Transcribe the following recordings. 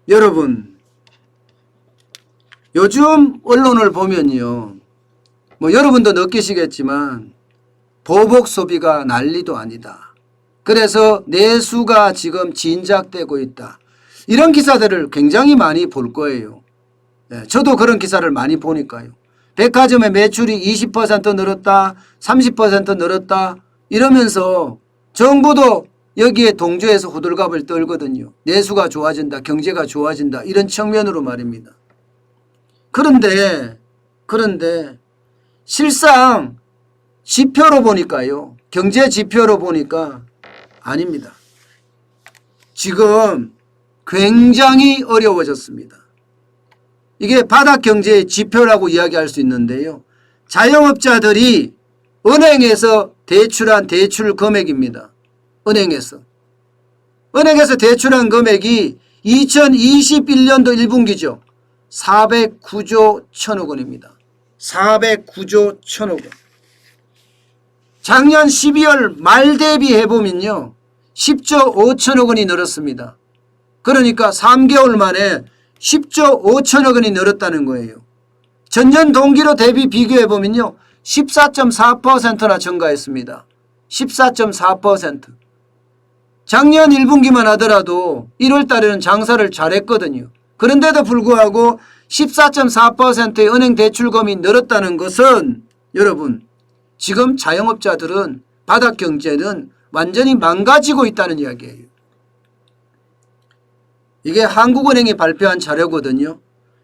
여러분, 요즘 언론을 보면요, 뭐 여러분도 느끼시겠지만 보복 소비가 난리도 아니다. 그래서 내수가 지금 진작되고 있다. 이런 기사들을 굉장히 많이 볼 거예요. 저도 그런 기사를 많이 보니까요. 백화점의 매출이 20% 늘었다, 30% 늘었다 이러면서 정부도 여기에 동조해서 호들갑을 떨거든요. 내수가 좋아진다, 경제가 좋아진다 이런 측면으로 말입니다. 그런데 실상 지표로 보니까요. 경제 지표로 보니까 아닙니다. 지금 굉장히 어려워졌습니다. 이게 바닥 경제의 지표라고 이야기할 수 있는데요. 자영업자들이 은행에서 대출한 대출 금액입니다. 은행에서 대출한 금액이 2021년도 1분기죠. 409조 1천억 원입니다. 409조 1천억 원. 작년 12월 말 대비해보면요. 10조 5천억 원이 늘었습니다. 그러니까 3개월 만에 10조 5천억 원이 늘었다는 거예요. 전년 동기로 대비 비교해보면요. 14.4%나 증가했습니다. 14.4%. 작년 1분기만 하더라도 1월 달에는 장사를 잘했거든요. 그런데도 불구하고 14.4%의 은행 대출금이 늘었다는 것은 여러분 지금 자영업자들은 바닥 경제는 완전히 망가지고 있다는 이야기예요. 이게 한국은행이 발표한 자료거든요.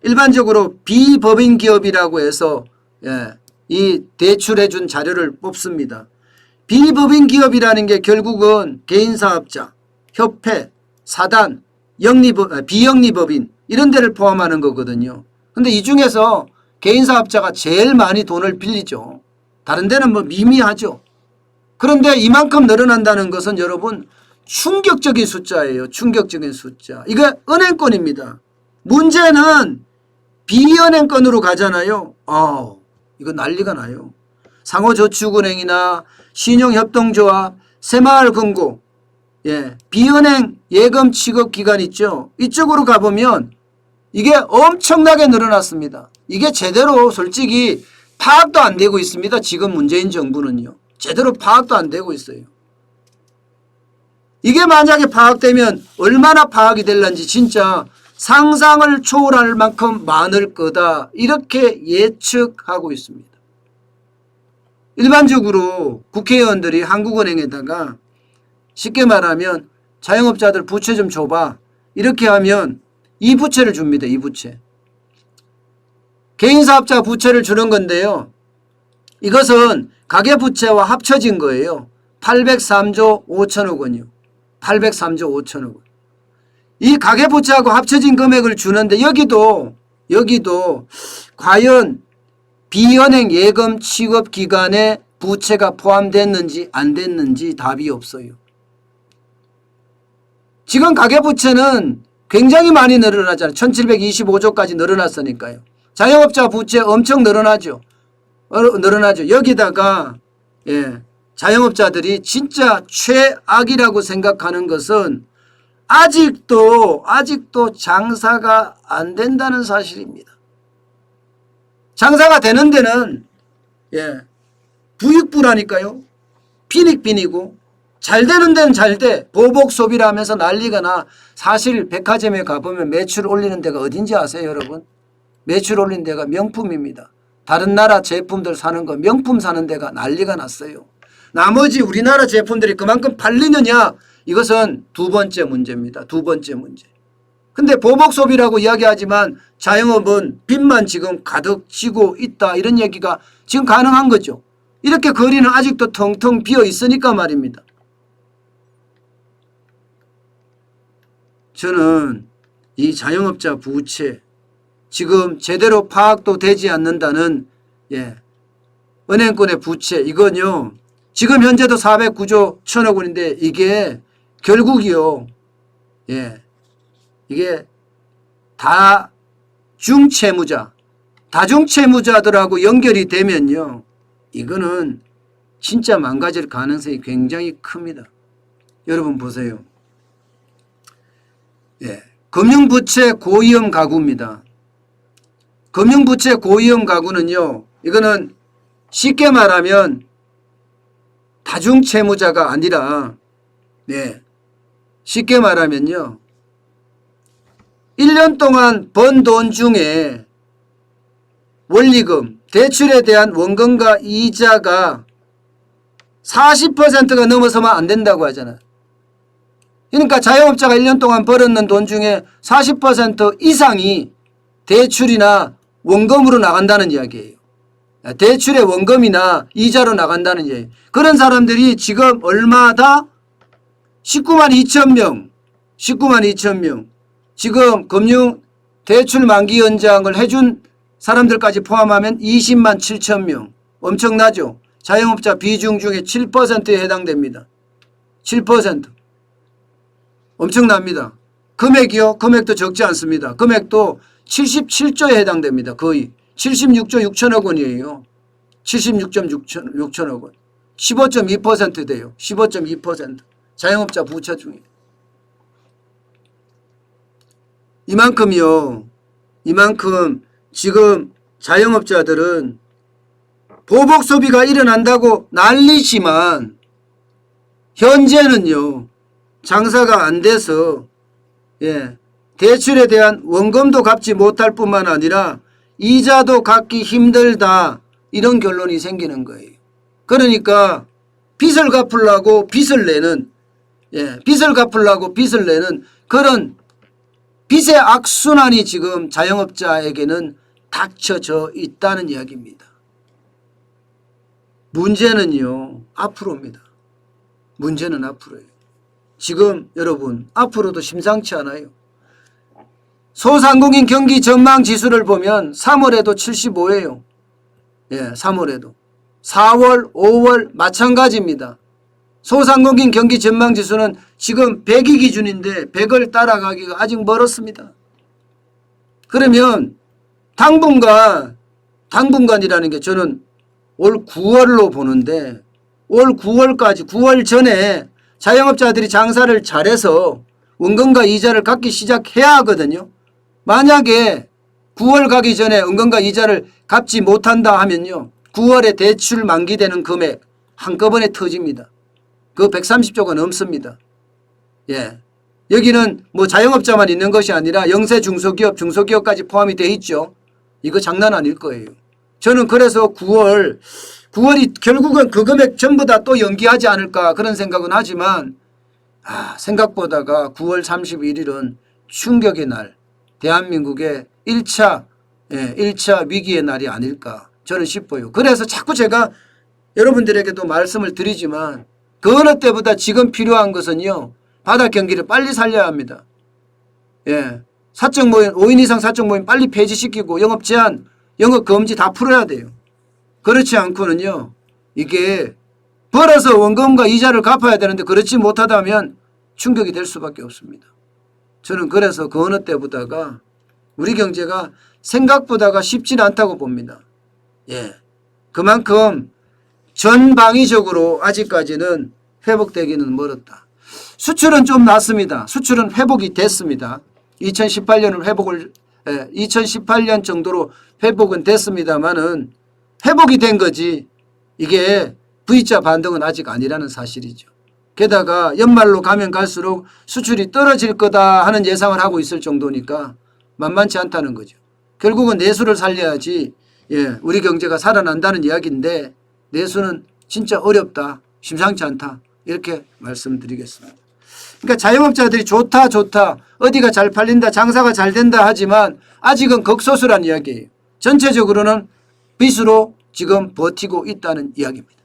일반적으로 비법인 기업이라고 해서 이 대출해준 자료를 뽑습니다. 비법인 기업이라는 게 결국은 개인사업자, 협회, 사단, 비영리법인 이런 데를 포함하는 거거든요. 근데 이 중에서 개인사업자가 제일 많이 돈을 빌리죠. 다른 데는 뭐 미미하죠. 그런데 이만큼 늘어난다는 것은 여러분 충격적인 숫자예요. 충격적인 숫자. 이게 은행권입니다. 문제는 비은행권으로 가잖아요. 이거 난리가 나요. 상호저축은행이나 신용협동조합, 새마을금고, 비은행 예금 취급 기관 있죠. 이쪽으로 가보면 이게 엄청나게 늘어났습니다. 이게 제대로 솔직히 파악도 안 되고 있습니다. 지금 문재인 정부는요. 제대로 파악도 안 되고 있어요. 이게 만약에 파악되면 얼마나 파악이 될런지 진짜 상상을 초월할 만큼 많을 거다. 이렇게 예측하고 있습니다. 일반적으로 국회의원들이 한국은행에다가 쉽게 말하면 자영업자들 부채 좀 줘봐. 이렇게 하면 이 부채를 줍니다. 이 부채. 개인사업자 부채를 주는 건데요. 이것은 가계부채와 합쳐진 거예요. 803조 5천억 원이요. 803조 5천억 원. 이 가계부채하고 합쳐진 금액을 주는데 여기도 과연 비은행 예금 취급 기간에 부채가 포함됐는지 안 됐는지 답이 없어요. 지금 가계부채는 굉장히 많이 늘어나잖아요. 1725조까지 늘어났으니까요. 자영업자 부채 엄청 늘어나죠. 여기다가 자영업자들이 진짜 최악이라고 생각하는 것은 아직도 장사가 안 된다는 사실입니다. 장사가 되는 데는 부익부라니까요. 빈익빈이고 잘 되는 데는 잘 돼. 보복 소비를 하면서 난리가 나. 사실 백화점에 가보면 매출 올리는 데가 어딘지 아세요 여러분? 매출 올리는 데가 명품입니다. 다른 나라 제품들 사는 거 명품 사는 데가 난리가 났어요. 나머지 우리나라 제품들이 그만큼 팔리느냐? 이것은 두 번째 문제입니다. 두 번째 문제. 근데 보복 소비라고 이야기하지만 자영업은 빚만 지금 가득 지고 있다. 이런 얘기가 지금 가능한 거죠. 이렇게 거리는 아직도 텅텅 비어 있으니까 말입니다. 저는 이 자영업자 부채 지금 제대로 파악도 되지 않는다는 은행권의 부채 이건요. 지금 현재도 409조 1천억 원인데 이게 결국이요. 이게 다중채무자들하고 연결이 되면요. 이거는 진짜 망가질 가능성이 굉장히 큽니다. 여러분 보세요. 금융부채 고위험 가구입니다. 금융부채 고위험 가구는요, 이거는 쉽게 말하면 다중채무자가 아니라, 네, 쉽게 말하면요, 1년 동안 번 돈 중에 원리금, 대출에 대한 원금과 이자가 40%가 넘어서면 안 된다고 하잖아요. 그러니까 자영업자가 1년 동안 벌었는 돈 중에 40% 이상이 대출이나 원금으로 나간다는 이야기예요. 대출의 원금이나 이자로 나간다는 이야기예요. 그런 사람들이 지금 얼마다? 19만 2천 명. 19만 2천 명. 지금 금융 대출 만기 연장을 해준 사람들까지 포함하면 20만 7천 명. 엄청나죠? 자영업자 비중 중에 7%에 해당됩니다. 7%. 엄청납니다. 금액이요? 금액도 적지 않습니다. 금액도 77조에 해당됩니다. 거의 76조 6천억 원이에요. 76.6천억 원. 15.2% 돼요. 15.2%. 자영업자 부채 중에. 이만큼이요. 이만큼 지금 자영업자들은 보복 소비가 일어난다고 난리지만 현재는요. 장사가 안 돼서 대출에 대한 원금도 갚지 못할 뿐만 아니라 이자도 갚기 힘들다 이런 결론이 생기는 거예요. 그러니까 빚을 갚으려고 빚을 내는 빚을 갚으려고 빚을 내는 그런 빚의 악순환이 지금 자영업자에게는 닥쳐져 있다는 이야기입니다. 문제는요. 앞으로입니다. 문제는 앞으로예요. 지금 여러분 앞으로도 심상치 않아요. 소상공인 경기 전망 지수를 보면 3월에도 75예요. 3월에도. 4월, 5월 마찬가지입니다. 소상공인 경기 전망 지수는 지금 100이 기준인데 100을 따라가기가 아직 멀었습니다. 그러면 당분간이라는 게 저는 올 9월로 보는데 올 9월까지 9월 전에 자영업자들이 장사를 잘해서 원금과 이자를 갚기 시작해야 하거든요. 만약에 9월 가기 전에 원금과 이자를 갚지 못한다 하면요. 9월에 대출 만기되는 금액 한꺼번에 터집니다. 그 130조가 넘습니다. 여기는 뭐 자영업자만 있는 것이 아니라 영세 중소기업, 중소기업까지 포함이 돼 있죠. 이거 장난 아닐 거예요. 저는 그래서 9월이 결국은 그 금액 전부 다 또 연기하지 않을까 그런 생각은 하지만 생각보다가 9월 31일은 충격의 날, 대한민국의 1차 위기의 날이 아닐까 저는 싶어요. 그래서 자꾸 제가 여러분들에게도 말씀을 드리지만 그 어느 때보다 지금 필요한 것은요. 바닥 경기를 빨리 살려야 합니다. 사적 모임, 5인 이상 사적 모임 빨리 폐지시키고 영업 제한, 영업 금지 다 풀어야 돼요. 그렇지 않고는요. 이게 벌어서 원금과 이자를 갚아야 되는데 그렇지 못하다면 충격이 될 수밖에 없습니다. 저는 그래서 그 어느 때보다가 우리 경제가 생각보다가 쉽지는 않다고 봅니다. 그만큼 전방위적으로 아직까지는 회복되기는 멀었다. 수출은 좀 났습니다. 수출은 회복이 됐습니다. 2018년 정도로 회복은 됐습니다만은 회복이 된 거지 이게 V자 반등은 아직 아니라는 사실이죠. 게다가 연말로 가면 갈수록 수출이 떨어질 거다 하는 예상을 하고 있을 정도니까 만만치 않다는 거죠. 결국은 내수를 살려야지 우리 경제가 살아난다는 이야기인데 내수는 진짜 어렵다. 심상치 않다. 이렇게 말씀드리겠습니다. 그러니까 자영업자들이 좋다 어디가 잘 팔린다 장사가 잘 된다 하지만 아직은 극소수란 이야기예요. 전체적으로는 빚으로 지금 버티고 있다는 이야기입니다.